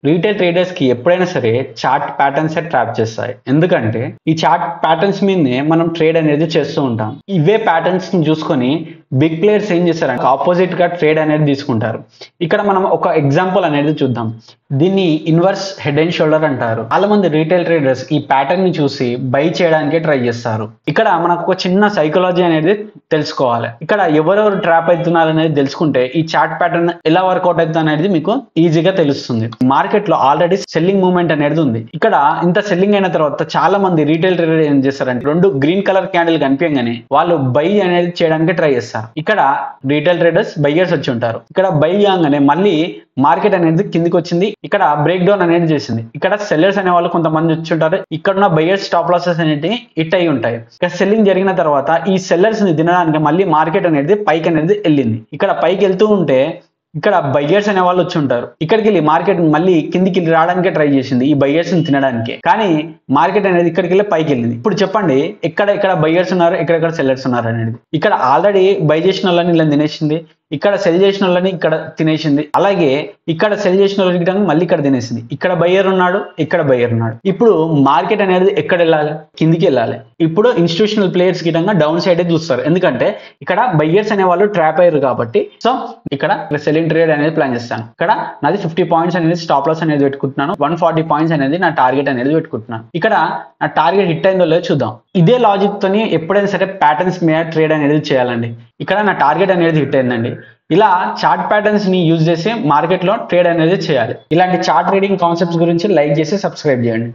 Retail traders కి ఎప్పుడైనా సరే చార్ట్ ప్యాటర్న్స్ ట్రాప్ చేస్తాయి. ఎందుకంటే ఈ చార్ట్ ప్యాటర్న్స్ మీదనే మనం ట్రేడ్ అనేది చేస్తూ ఉంటాం. ఇవే ప్యాటర్న్స్ ని చూసుకొని బిగ్ ప్లేయర్స్ ఏం చేస్తారంటే ఆపోజిట్ గా ట్రేడ్ అనేది తీసుకుంటారు. ఇక్కడ మనం ఒక ఎగ్జాంపుల్ అనేది చూద్దాం. దీన్ని ఇన్వర్స్ హెడ్ అండ్ షోల్డర్ అంటారు. చాలా మంది రీటైల్ ట్రేడర్స్ ఈ ప్యాటర్న్ ని చూసి బై చేయడానికి ట్రై చేస్తారు. ఇక్కడ మనకు ఒక చిన్న సైకాలజీ అనేది తెలుసుకోవాలి. ఇక్కడ ఎవరెవరు ట్రాప్ అవుతున్నారు అనేది తెలుసుకుంటే ఈ చార్ట్ ప్యాటర్న్ ఎలా వర్కౌట్ అవుతుంది అనేది మీకు ఈజీగా తెలుస్తుంది. మార్కెట్ లో ఆల్రెడీ సెల్లింగ్ మూవ్మెంట్ అనేది ఉంది. ఇక్కడ ఇంత సెల్లింగ్ అయిన తర్వాత చాలా మంది రీటైల్ ట్రేడర్ ఏం చేస్తారంటే రెండు గ్రీన్ కలర్ క్యాండిల్ కనిపించగానే వాళ్ళు బై అనేది చేయడానికి ట్రై చేస్తారు. ఇక్కడ రీటైల్ ట్రేడర్స్ బయ్యర్స్ వచ్చి ఉంటారు. ఇక్కడ బై కాగానే మళ్ళీ మార్కెట్ అనేది కిందికి వచ్చింది. ఇక్కడ బ్రేక్ డౌన్ అనేది చేసింది. ఇక్కడ సెల్లర్స్ అనే వాళ్ళు కొంతమంది వచ్చి ఉంటారు. ఇక్కడ ఉన్న బయ్యర్స్ స్టాప్ లాసెస్ అనేవి హిట్ అయి ఉంటాయి. ఇక్కడ సెల్లింగ్ జరిగిన తర్వాత ఈ సెల్లర్స్ ని తినడానికి మళ్ళీ మార్కెట్ అనేది పైకి అనేది వెళ్ళింది. ఇక్కడ పైకి వెళ్తూ ఉంటే ఇక్కడ బయ్యర్స్ అనే వాళ్ళు వచ్చి ఉంటారు. ఇక్కడికి వెళ్ళి మార్కెట్ మళ్ళీ కిందికి రావడానికే ట్రై చేసింది ఈ బయ్యర్స్ ని తినడానికి. కానీ మార్కెట్ అనేది ఇక్కడికి వెళ్ళి పైకి వెళ్ళింది. ఇప్పుడు చెప్పండి ఇక్కడ బయ్యర్స్ ఉన్నారు, ఎక్కడెక్కడ సెల్లర్స్ ఉన్నారు అనేది. ఇక్కడ ఆల్రెడీ బై చేసిన వాళ్ళని ఇలా తినేసింది, ఇక్కడ సెల్ చేసిన వాళ్ళని ఇక్కడ తినేసింది, అలాగే ఇక్కడ సెల్ చేసిన వాళ్ళకి మళ్ళీ ఇక్కడ తినేసింది. ఇక్కడ బయ్యర్ ఉన్నాడు, ఇక్కడ బయ్యర్ ఉన్నాడు. ఇప్పుడు మార్కెట్ అనేది ఎక్కడ వెళ్ళాలి? కిందికి వెళ్ళాలి. ఇప్పుడు ఇన్స్టిట్యూషనల్ ప్లేయర్స్ గిటంగా డౌన్ సైడ్ చూస్తారు. ఎందుకంటే ఇక్కడ బయ్యర్స్ అనే వాళ్ళు ట్రాప్ అయ్యారు కాబట్టి. సో ఇక్కడ సెల్లింగ్ ట్రేడ్ అనేది ప్లాన్ చేస్తాను. ఇక్కడ నాది 50 పాయింట్స్ అనేది స్టాప్ లాస్ అనేది పెట్టుకుంటున్నాను. 140 పాయింట్స్ అనేది నా టార్గెట్ అనేది పెట్టుకుంటున్నాను. ఇక్కడ నా టార్గెట్ హిట్ అయిందో లేదో చూద్దాం. ఇదే లాజిక్ తోని ఎప్పుడైనా సరే ప్యాటర్న్స్ మీద ట్రేడ్ అనేది చేయాలండి. ఇక్కడ నా టార్గెట్ అనేది హిట్ అయిందండి. ఇలా చార్ట్ ప్యాటర్న్స్ ని యూజ్ చేసి మార్కెట్ లో ట్రేడ్ అనేది చేయాలి. ఇలాంటి చార్ట్ ట్రేడింగ్ కాన్సెప్ట్స్ గురించి లైక్ చేసి సబ్స్క్రైబ్ చేయండి.